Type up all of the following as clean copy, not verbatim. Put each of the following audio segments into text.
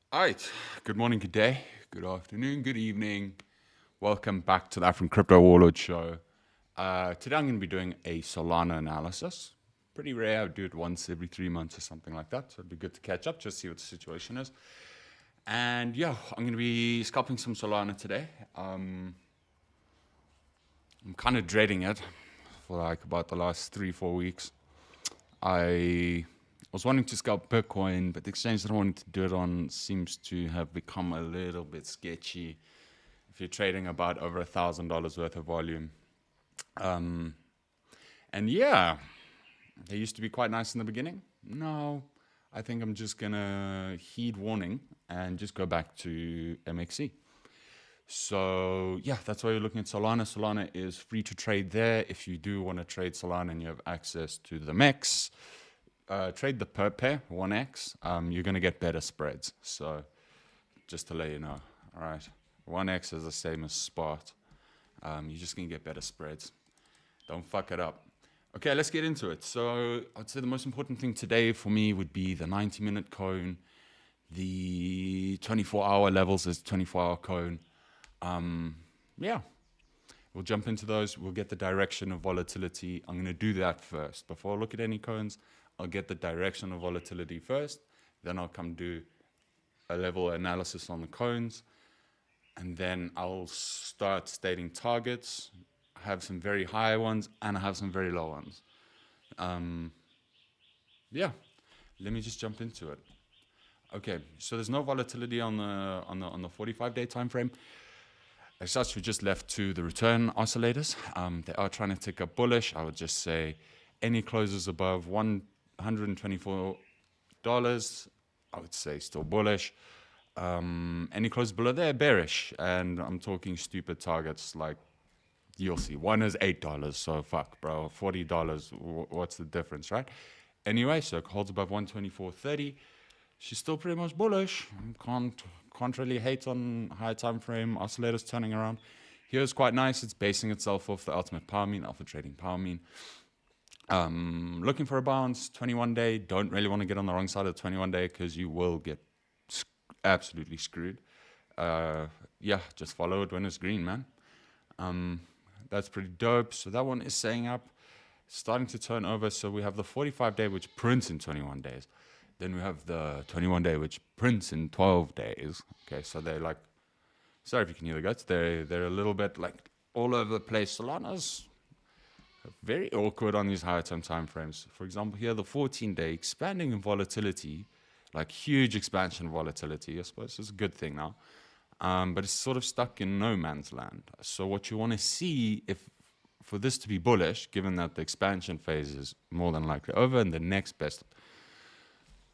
All right. Good morning, good day, good afternoon, good evening. Welcome back to the African Crypto Warlord Show. Today I'm going to be doing a Solana analysis. Pretty rare. I do it once every 3 months or something like that. So it'd be good to catch up, just see what the situation is. And yeah, I'm going to be scalping some Solana today. I'm kind of dreading it for like about the last 3-4 weeks. I was wanting to scalp Bitcoin, but the exchange that I wanted to do it on seems to have become a little bit sketchy if you're trading about over $1,000 worth of volume. Um, and yeah, they used to be quite nice in the beginning. No, I think I'm just gonna heed warning and just go back to MXC. So yeah, that's why you're looking at Solana. Solana is free to trade there. If you do want to trade Solana and you have access to the MEX, trade the per pair 1x. You're gonna get better spreads. So just to let you know, all right, 1x is the same as spot. You're just gonna get better spreads. Don't fuck it up. Okay, let's get into it. So I'd say the most important thing today for me would be the 90-minute cone, the 24-hour levels as 24-hour cone. Yeah, we'll jump into those. We'll get the direction of volatility. I'm going to do that first. Before I look at any cones, I'll get the direction of volatility first. Then I'll come do a level analysis on the cones. And then I'll start stating targets. I have some very high ones and I have some very low ones. Yeah, let me just jump into it. Okay, so there's no volatility on the 45-day time frame. As such, we just left to the return oscillators. They are trying to tick up bullish. I would just say any closes above $124, I would say still bullish. Any closes below there, bearish. And I'm talking stupid targets like you'll see. One is $8, so fuck, bro. $40, what's the difference, right? Anyway, so it holds above 124.30. She's still pretty much bullish. Can't really hate on high time frame oscillators turning around. Here's quite nice. It's basing itself off the ultimate power mean, alpha trading power mean. Looking for a bounce, 21-day. Don't really want to get on the wrong side of the 21-day because you will get absolutely screwed. Yeah, just follow it when it's green, man. That's pretty dope. So that one is saying up, starting to turn over. So we have the 45-day, which prints in 21 days. Then we have the 21-day, which prints in 12 days. Okay, so they're like, sorry if you can hear the guts. They're a little bit like all over the place. Solana's very awkward on these higher term time frames. For example, here the 14-day expanding in volatility, like huge expansion volatility. I suppose is a good thing now, but it's sort of stuck in no man's land. So what you want to see if for this to be bullish, given that the expansion phase is more than likely over, and the next best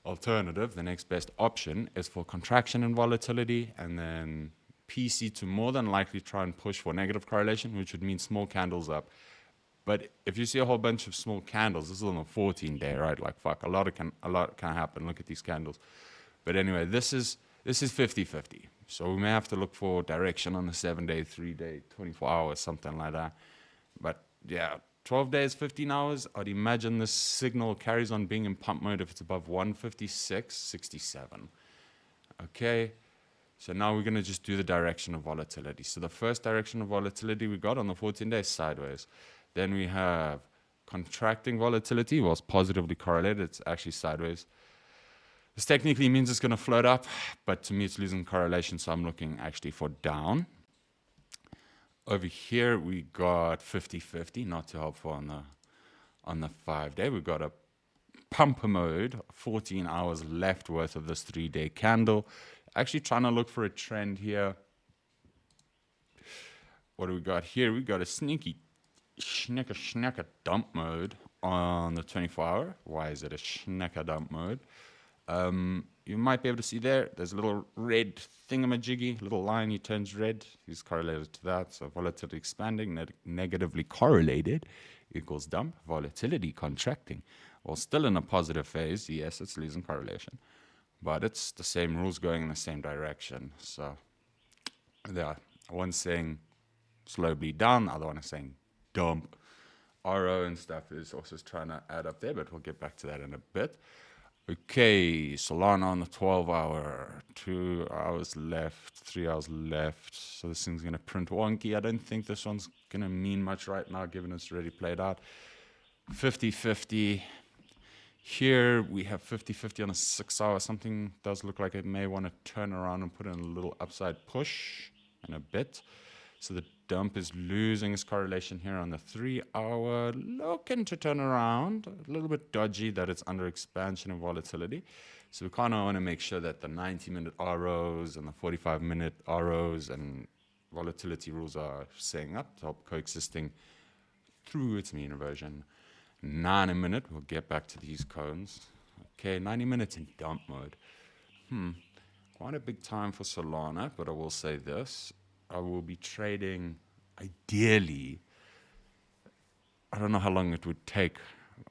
alternative, the next best option is for contraction and volatility, and then PC to more than likely try and push for negative correlation, which would mean small candles up. But if you see a whole bunch of small candles, this is on a 14-day, right? Like fuck, a lot can happen. Look at these candles. But anyway, this is 50-50. So we may have to look for direction on the 7-day, 3-day, 24 hours, something like that. But yeah, 12 days, 15 hours, I'd imagine this signal carries on being in pump mode if it's above 156.67. Okay, so now we're going to just do the direction of volatility. So the first direction of volatility we got on the 14 days sideways. Then we have contracting volatility, well, it's positively correlated, it's actually sideways. This technically means it's going to float up, but to me it's losing correlation, so I'm looking actually for down. Over here we got 50-50, not too helpful on the 5-day. We've got a pumper mode, 14 hours left worth of this 3-day candle. Actually trying to look for a trend here. What do we got here? We got a sneaky schnecker dump mode on the 24-hour. Why is it a schnecker dump mode? You might be able to see there's a little red thingamajiggy, little line, he turns red. He's correlated to that. So volatility expanding, negatively correlated equals dump. Volatility contracting. Well, still in a positive phase. Yes, it's losing correlation. But it's the same rules going in the same direction. So yeah, one's saying slowly down, the other one is saying dump. RO and stuff is also trying to add up there, but we'll get back to that in a bit. Okay, Solana on the 12-hour, 2 hours left, 3 hours left. So this thing's going to print wonky. I don't think this one's going to mean much right now, given it's already played out. 50-50. Here we have 50-50 on a 6-hour. Something does look like it may want to turn around and put in a little upside push in a bit. So the dump is losing its correlation here on the 3-hour, looking to turn around. A little bit dodgy that it's under expansion and volatility. So we kind of want to make sure that the 90-minute ROs and the 45-minute ROs and volatility rules are staying up, top coexisting through its mean reversion. 9 minute, we'll get back to these cones. Okay, 90 minutes in dump mode. Quite a big time for Solana, but I will say this. I will be trading, ideally, I don't know how long it would take,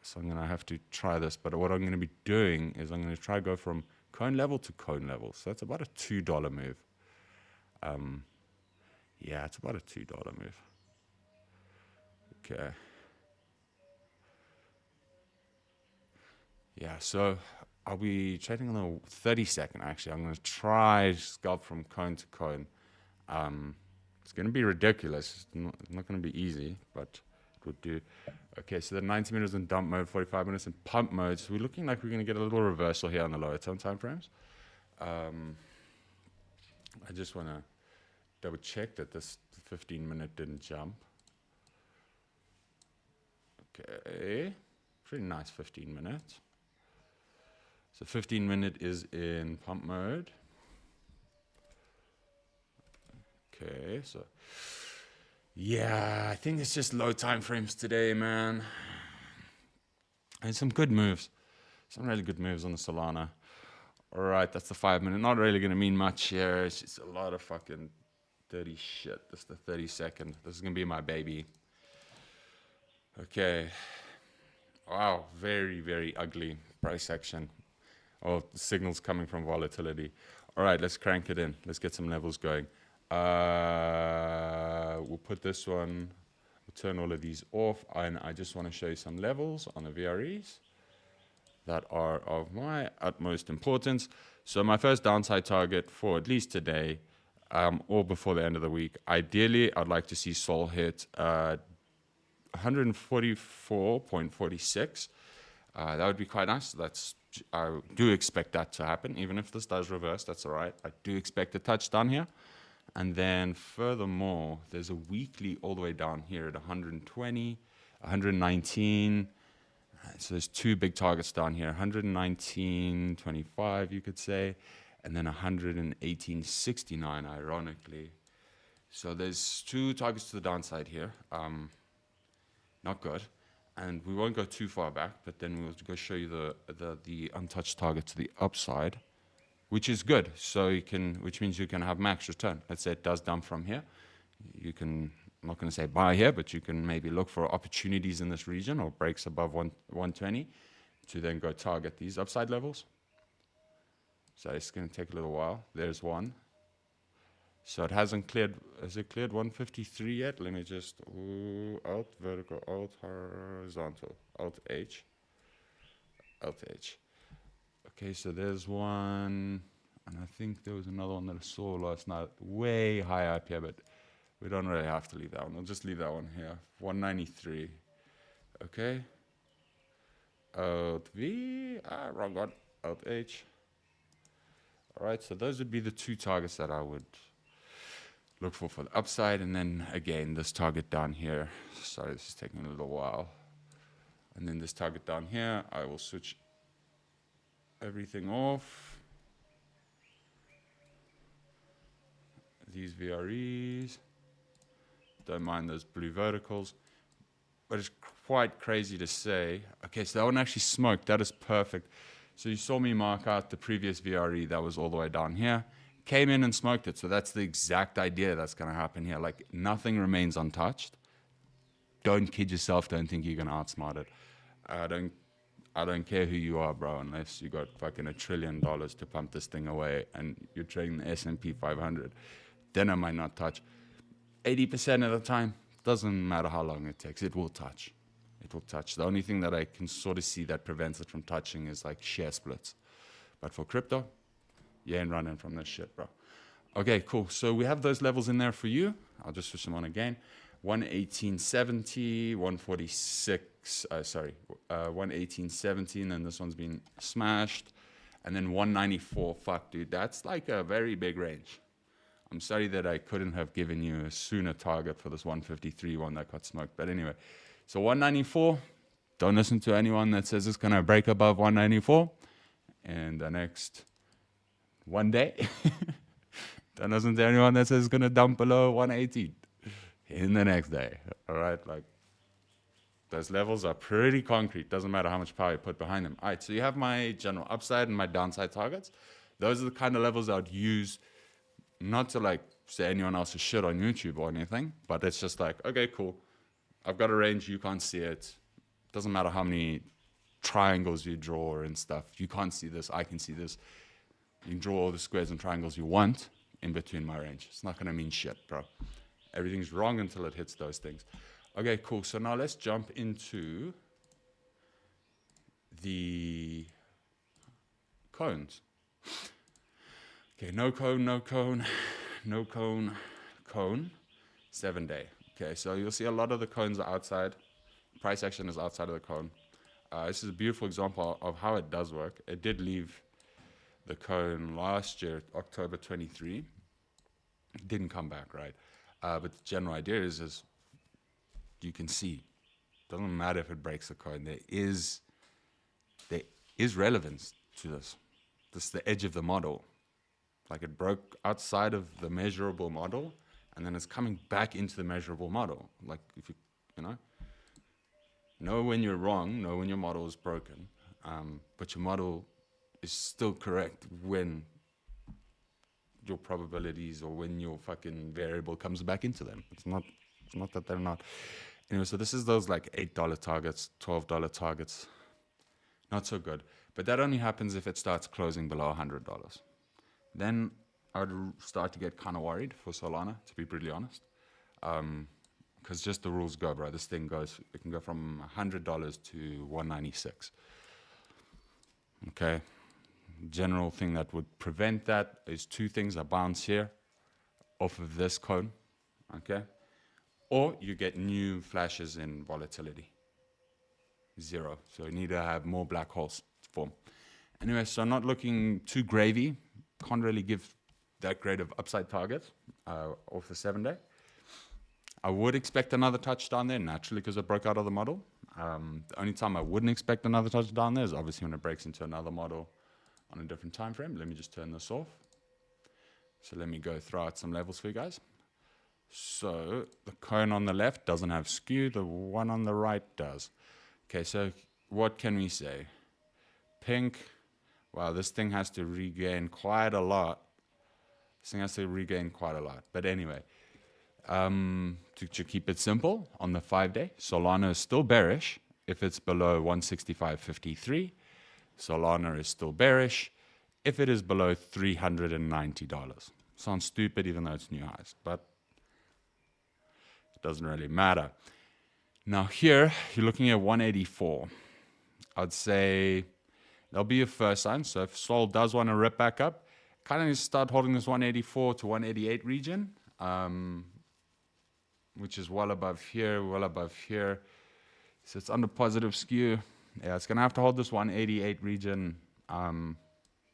so I'm going to have to try this, but what I'm going to be doing is I'm going to try to go from cone level to cone level. So that's about a $2 move. Yeah, it's about a $2 move. Okay. Yeah, so I'll be trading on the 30-second, actually. I'm going to try scalp from cone to cone. It's going to be ridiculous. It's not going to be easy, but it would do. Okay, so the 90 minutes in dump mode, 45 minutes in pump mode. So we're looking like we're going to get a little reversal here on the lower term time frames. I just want to double check that this 15-minute didn't jump. Okay, pretty nice 15 minutes. So 15-minute is in pump mode. Okay, so yeah, I think it's just low time frames today, man. And some good moves, some really good moves on the Solana. All right, that's the 5-minute. Not really going to mean much here. It's just a lot of fucking dirty shit. This is the 30-second. This is going to be my baby. Okay. Wow, very, very ugly price action. Oh, the signals coming from volatility. All right, let's crank it in. Let's get some levels going. We'll put this one, we'll turn all of these off, and I just want to show you some levels on the VREs that are of my utmost importance. So my first downside target for at least today, or before the end of the week, ideally I'd like to see Sol hit 144.46. That would be quite nice. I do expect that to happen, even if this does reverse, that's all right. I do expect a touchdown here. And then furthermore, there's a weekly all the way down here at 120, 119. So there's two big targets down here, 119.25, you could say, and then 118.69, ironically. So there's two targets to the downside here. Not good. And we won't go too far back, but then we'll go show you the untouched target to the upside, which is good. So which means you can have max return. Let's say it does dump from here. You can, I'm not going to say buy here, but you can maybe look for opportunities in this region or breaks above 120 to then go target these upside levels. So it's going to take a little while. There's one. So it hasn't cleared. Has it cleared 153 yet? Let me just Alt vertical, Alt horizontal, Alt H, Alt H. Okay, so there's one, and I think there was another one that I saw last night, way higher up here, but we don't really have to leave that one. We'll just leave that one here. 193. Okay. Alt V. Wrong one. Alt H. All right. So those would be the two targets that I would look for the upside, and then again this target down here. Sorry, this is taking a little while. And then this target down here, I will switch everything off. These VREs. Don't mind those blue verticals. But it's quite crazy to say. Okay, so that one actually smoked. That is perfect. So you saw me mark out the previous VRE that was all the way down here. Came in and smoked it. So that's the exact idea that's going to happen here. Like, nothing remains untouched. Don't kid yourself. Don't think you're going to outsmart it. I don't care who you are, bro, unless you got fucking $1 trillion to pump this thing away and you're trading the S&P 500. Then I might not touch. 80% of the time, doesn't matter how long it takes, it will touch. it will touch. The only thing that I can sort of see that prevents it from touching is like share splits. But for crypto, you ain't running from this shit, bro. Okay, cool. So we have those levels in there for you. I'll just switch them on again. 118.70, 146, 118.70, and then this one's been smashed. And then 194, fuck, dude, that's like a very big range. I'm sorry that I couldn't have given you a sooner target for this 153 one that got smoked. But anyway, so 194, don't listen to anyone that says it's going to break above 194 in the next one day. Don't listen to anyone that says it's going to dump below 118 in the next day. All right, like those levels are pretty concrete. Doesn't matter how much power you put behind them. All right, so you have my general upside and my downside targets. Those are the kind of levels I would use, not to like say anyone else's shit on YouTube or anything, but it's just like, okay, cool. I've got a range, you can't see it. Doesn't matter how many triangles you draw and stuff. You can't see this, I can see this. You can draw all the squares and triangles you want in between my range. It's not gonna mean shit, bro. Everything's wrong until it hits those things. Okay, cool. So now let's jump into the cones. Okay, no cone, no cone, no cone, cone, 7 day. Okay, so you'll see a lot of the cones are outside. Price action is outside of the cone. This is a beautiful example of how it does work. It did leave the cone last year, October 23. It didn't come back, right? But the general idea is you can see. Doesn't matter if it breaks the cone. There is relevance to this. This is the edge of the model. Like it broke outside of the measurable model, and then it's coming back into the measurable model. Like if you know when you're wrong, know when your model is broken, but your model is still correct when your probabilities or when your fucking variable comes back into them. It's not that they're not. Anyway, so this is those like $8 targets, $12 targets. Not so good. But that only happens if it starts closing below $100. Then I would start to get kind of worried for Solana, to be brutally honest. Because just the rules go, bro. This thing goes, it can go from $100 to $196. Okay. General thing that would prevent that is two things: a bounce here off of this cone, okay, or you get new flashes in volatility. 0. So you need to have more black holes form. Anyway, so not looking too gravy. Can't really give that great of upside targets off the 7 day. I would expect another touchdown there naturally because it broke out of the model. The only time I wouldn't expect another touchdown there is obviously when it breaks into another model on a different time frame. Let me just turn this off. So let me go throw out some levels for you guys. So the cone on the left doesn't have skew, the one on the right does. Okay, so what can we say? Pink, wow, this thing has to regain quite a lot. But anyway, to keep it simple, on the 5 day, Solana is still bearish if it's below 165.53. Solana is still bearish if it is below $390. Sounds stupid even though it's new highs, but it doesn't really matter. Now here, you're looking at 184. I'd say there'll be a first sign. So if Sol does want to rip back up, kind of need to start holding this 184 to 188 region, which is well above here. So it's under positive skew. Yeah, it's going to have to hold this 188 region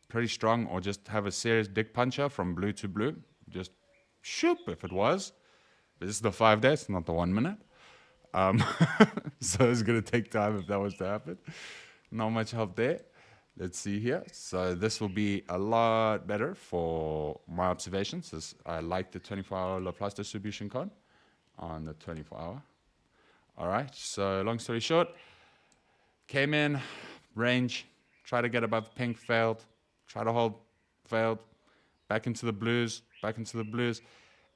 pretty strong, or just have a serious dick puncher from blue to blue. Just shoop if it was. This is the 5 days, not the 1 minute. So it's going to take time if that was to happen. Not much help there. Let's see here. So this will be a lot better for my observations, as I like the 24-hour Laplace distribution cone on the 24-hour. All right, so long story short, came in, range, try to get above pink, failed, try to hold, failed, back into the blues.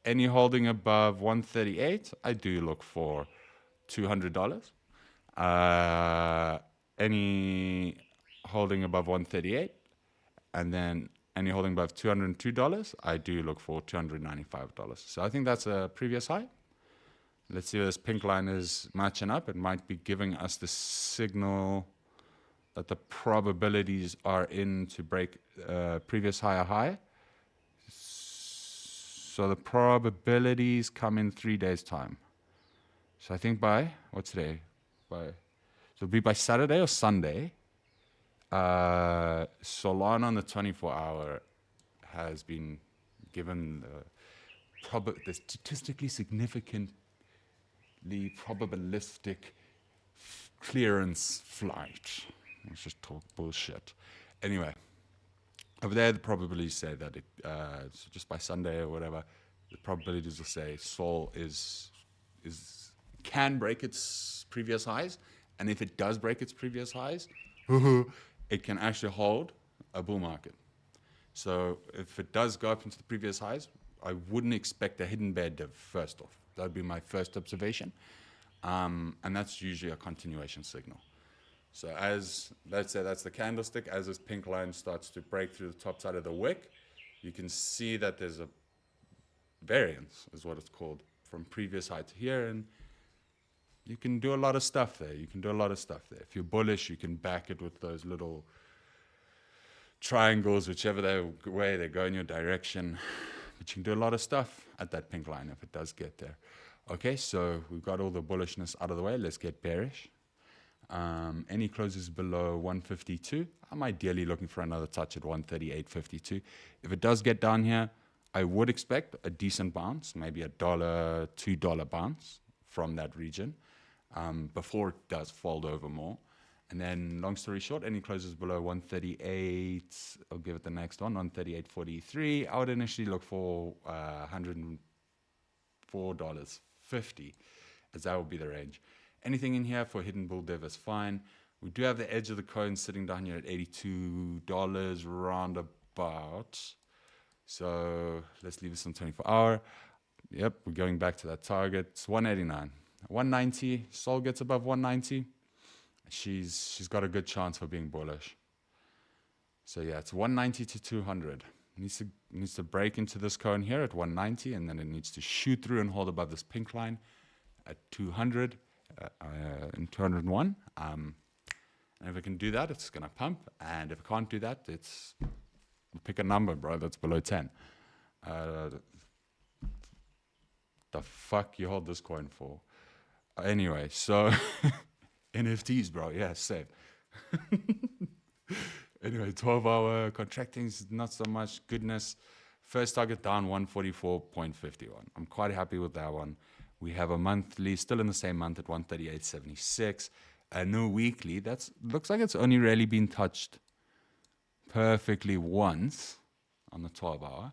Any holding above 138, I do look for $200. Any holding above 138, and then any holding above $202, I do look for $295. So I think that's a previous high. Let's see where this pink line is matching up. It might be giving us the signal that the probabilities are in to break previous higher high. So the probabilities come in 3 days' time. So I think by, what's today? So it'll be by Saturday or Sunday. Solana on the 24-hour has been given the statistically significantly probabilistic clearance flight. Let's just talk bullshit. Anyway, over there the probabilities say that it so just by Sunday or whatever, the probabilities will say Sol can break its previous highs, and if it does break its previous highs, it can actually hold a bull market. So if it does go up into the previous highs, I wouldn't expect a hidden bear div first off. That would be my first observation. And that's usually a continuation signal. So as, let's say that's the candlestick, as this pink line starts to break through the top side of the wick, you can see that there's a variance, is what it's called, from previous high to here. And you can do a lot of stuff there. If you're bullish, you can back it with those little triangles, whichever way they go in your direction. But you can do a lot of stuff at that pink line if it does get there. Okay, so we've got all the bullishness out of the way. Let's get bearish. Any closes below 152, I'm ideally looking for another touch at 138.52. If it does get down here, I would expect a decent bounce, maybe $1, $2 bounce from that region before it does fold over more. And then, long story short, any closes below 138, I'll give it the next one, 138.43. I would initially look for $104.50, as that would be the range. Anything in here for hidden bull div is fine. We do have the edge of the cone sitting down here at $82 roundabout. So let's leave this on 24-hour. Yep, we're going back to that target. It's 189. 190, Sol gets above 190. She's got a good chance for being bullish. So yeah, it's 190 to 200. It needs to break into this cone here at 190, and then it needs to shoot through and hold above this pink line at 200 and 201. And if it can do that, it's gonna pump. And if it can't do that, it's pick a number, bro, that's below 10. The fuck you hold this coin for? Anyway, so NFTs, bro. Yeah, same. Anyway, 12-hour contracting is not so much goodness. First target down 144.51. I'm quite happy with that one. We have a monthly, still in the same month at 138.76. A new weekly, that looks like it's only really been touched perfectly once on the 12-hour.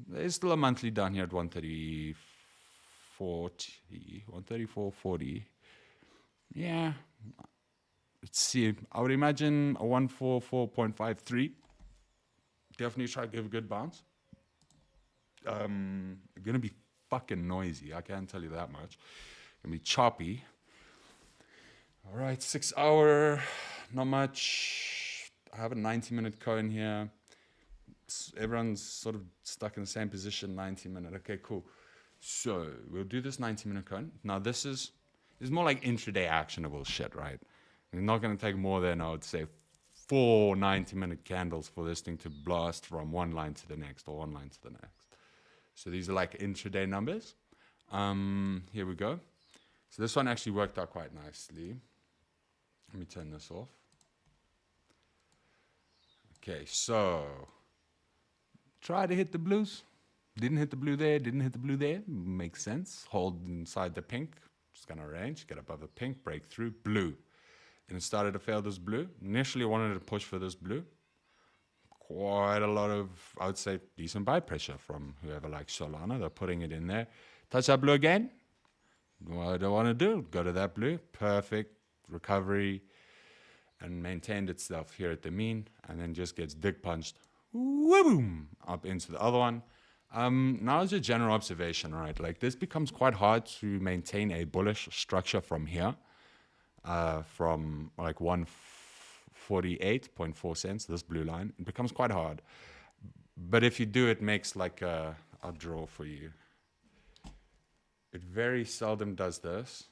There's still a monthly down here at 134.40. Yeah. Let's see. I would imagine a 144.53. Definitely try to give a good bounce. Gonna be fucking noisy. I can't tell you that much. Gonna be choppy. All right, 6 hour, not much. I have a 90-minute cone here. Everyone's sort of stuck in the same position, 90-minute. Okay, cool. So we'll do this 90-minute cone. Now this is more like intraday actionable shit, right? It's not going to take more than, I would say, 4 90-minute candles for this thing to blast from one line to the next or one line to the next. So these are like intraday numbers. Here we go. So this one actually worked out quite nicely. Let me turn this off. Okay, so try to hit the blues. Didn't hit the blue there, didn't hit the blue there. Makes sense. Hold inside the pink. Just gonna arrange, get above the pink, break through, blue. And it started to fail this blue. Initially wanted to push for this blue. Quite a lot of, I would say, decent buy pressure from whoever likes Solana. They're putting it in there. Touch that blue again. What I don't want to do, go to that blue. Perfect recovery. And maintained itself here at the mean. And then just gets dick punched. Boom, up into the other one. Now as a general observation, right? Like this becomes quite hard to maintain a bullish structure from here. From like 148.4 cents, this blue line, it becomes quite hard. But if you do, it makes like I'll draw for you. It very seldom does this.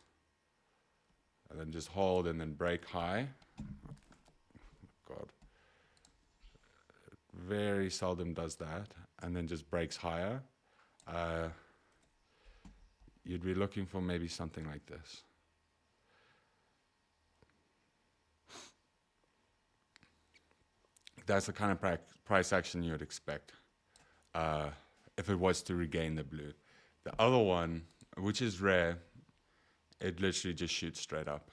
And then just hold and then break high. God. It very seldom does that. And then just breaks higher. You'd be looking for maybe something like this. That's the kind of price action you would expect if it was to regain the blue. The other one, which is rare, it literally just shoots straight up.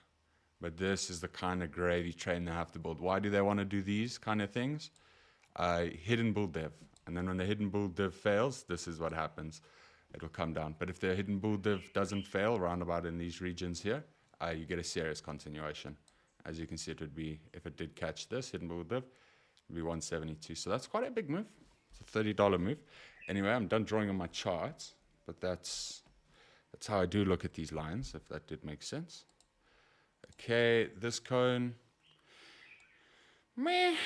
But this is the kind of gravy train they have to build. Why do they want to do these kind of things? Hidden bull div. And then when the hidden bull div fails, this is what happens. It'll come down. But if the hidden bull div doesn't fail, roundabout in these regions here, you get a serious continuation. As you can see, it would be, if it did catch this hidden bull div, it would be 172. So that's quite a big move. It's a $30 move. Anyway, I'm done drawing on my charts, but that's how I do look at these lines, if that did make sense. Okay, this cone, meh,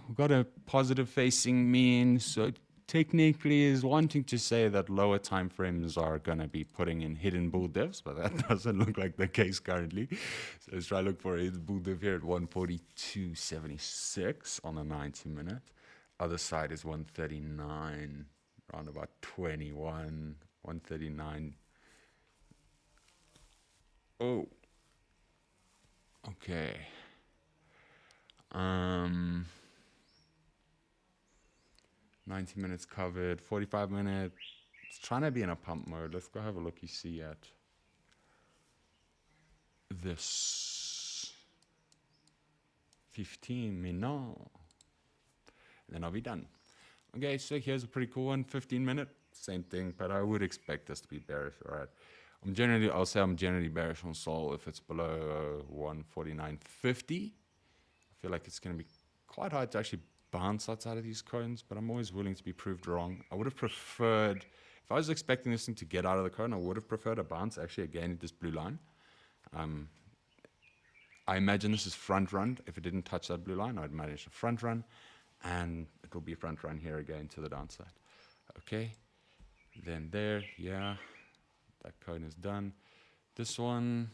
we've got a positive facing mean, so it technically is wanting to say that lower time frames are going to be putting in hidden bull divs, but that doesn't look like the case currently. So let's try to look for a hidden bull div here at 142.76 on the 90-minute. Other side is 139, around about 21, 139. Oh. Okay. 90 minutes covered, 45 minutes. It's trying to be in a pump mode. Let's go have a look. You see at this 15 minutes. And then I'll be done. Okay, so here's a pretty cool one, 15-minute. Same thing, but I would expect this to be bearish. All right. I'll say I'm generally bearish on Sol if it's below 149.50. I feel like it's going to be quite hard to actually bounce outside of these cones, but I'm always willing to be proved wrong. I would have preferred, if I was expecting this thing to get out of the cone, I would have preferred a bounce actually again at this blue line. I imagine this is front run. If it didn't touch that blue line, I'd manage a front run, and it will be front run here again to the downside. Okay, then there, yeah. That cone is done. This one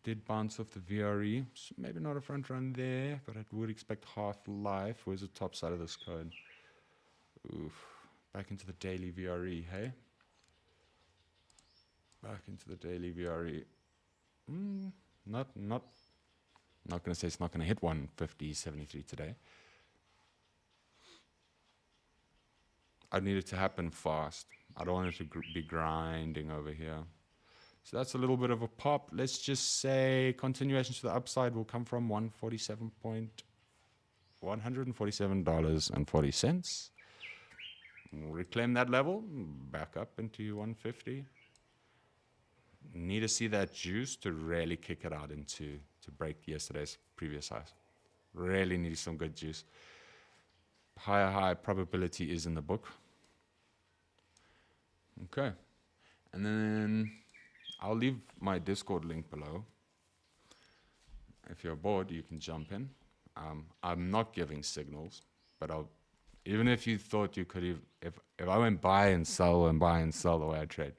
did bounce off the VRE. So maybe not a front run there, but I would expect half life. Where's the top side of this cone? Oof. Back into the daily VRE, hey? Back into the daily VRE. Not going to say it's not going to hit 150.73 today. I need it to happen fast. I don't want it to be grinding over here. So that's a little bit of a pop. Let's just say continuation to the upside will come from $147.40. Reclaim that level, back up into 150. Need to see that juice to really kick it out to break yesterday's previous highs. Really need some good juice. High probability is in the book. Okay, and then I'll leave my Discord link below. If you're bored, you can jump in. I'm not giving signals, but even if you thought you could, if I went buy and sell the way I trade,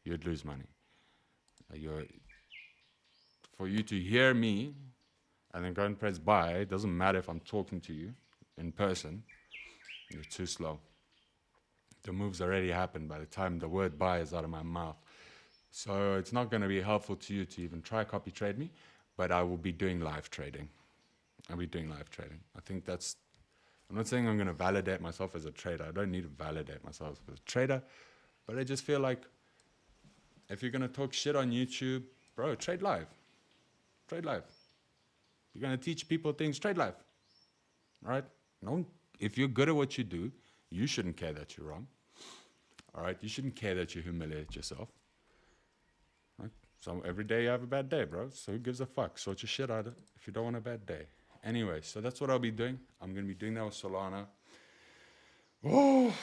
you'd lose money. For you to hear me and then go and press buy, it doesn't matter if I'm talking to you in person, you're too slow. The move's already happened by the time the word buy is out of my mouth. So it's not going to be helpful to you to even try copy trade me, but I will be doing live trading. I think I'm not saying I'm going to validate myself as a trader. I don't need to validate myself as a trader, but I just feel like if you're going to talk shit on YouTube, bro, trade live. Trade live. You're going to teach people things, trade live. Right? If you're good at what you do, you shouldn't care that you're wrong. All right? You shouldn't care that you humiliate yourself. Right? So every day you have a bad day, bro. So who gives a fuck? Sort your shit out if you don't want a bad day. Anyway, so that's what I'll be doing. I'm going to be doing that with Solana. Oh,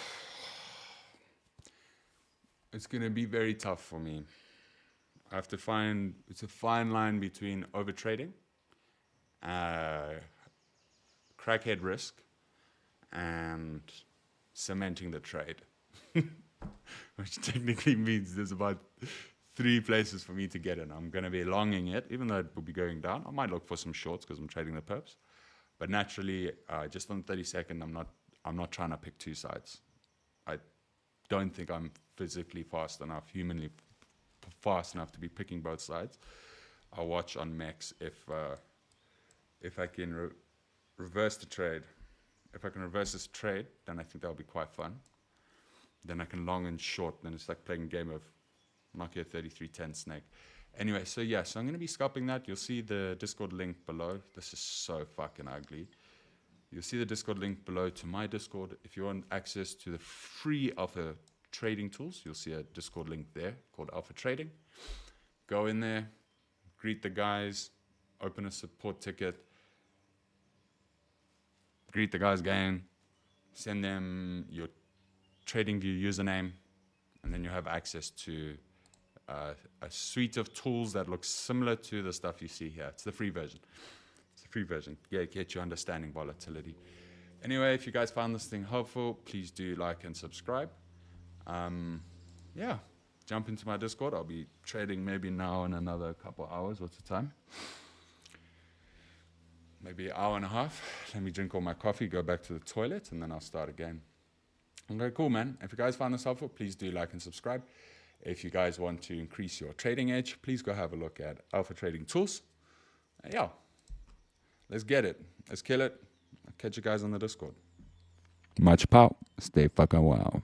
it's going to be very tough for me. I have to find, it's a fine line between overtrading, crackhead risk, and cementing the trade. which technically means there's about 3 places for me to get in. I'm going to be longing it, even though it will be going down. I might look for some shorts because I'm trading the perps. But naturally, just on 32nd, I'm not trying to pick 2 sides. I don't think I'm physically fast enough, humanly fast enough to be picking both sides. I'll watch on Max if I can reverse the trade. If I can reverse this trade, then I think that'll be quite fun. Then I can long and short. Then it's like playing a game of Nokia 3310 Snake. Anyway, so yeah, so I'm going to be scalping that. You'll see the Discord link below. This is so fucking ugly. You'll see the Discord link below to my Discord. If you want access to the free Alpha trading tools, you'll see a Discord link there called Alpha Trading. Go in there, greet the guys, open a support ticket, greet the guys again, send them your TradingView username, and then you have access to a suite of tools that looks similar to the stuff you see here. It's the free version. It's the free version. Yeah, get you understanding volatility. Anyway, if you guys found this thing helpful, please do like and subscribe. Yeah, jump into my Discord. I'll be trading maybe now in another couple hours. What's the time? Maybe an hour and a half. Let me drink all my coffee, go back to the toilet, and then I'll start again. Okay, cool, man. If you guys found this helpful, please do like and subscribe. If you guys want to increase your trading edge, please go have a look at Alpha Trading Tools. Yeah, let's get it. Let's kill it. I'll catch you guys on the Discord. Much power. Stay fucking well.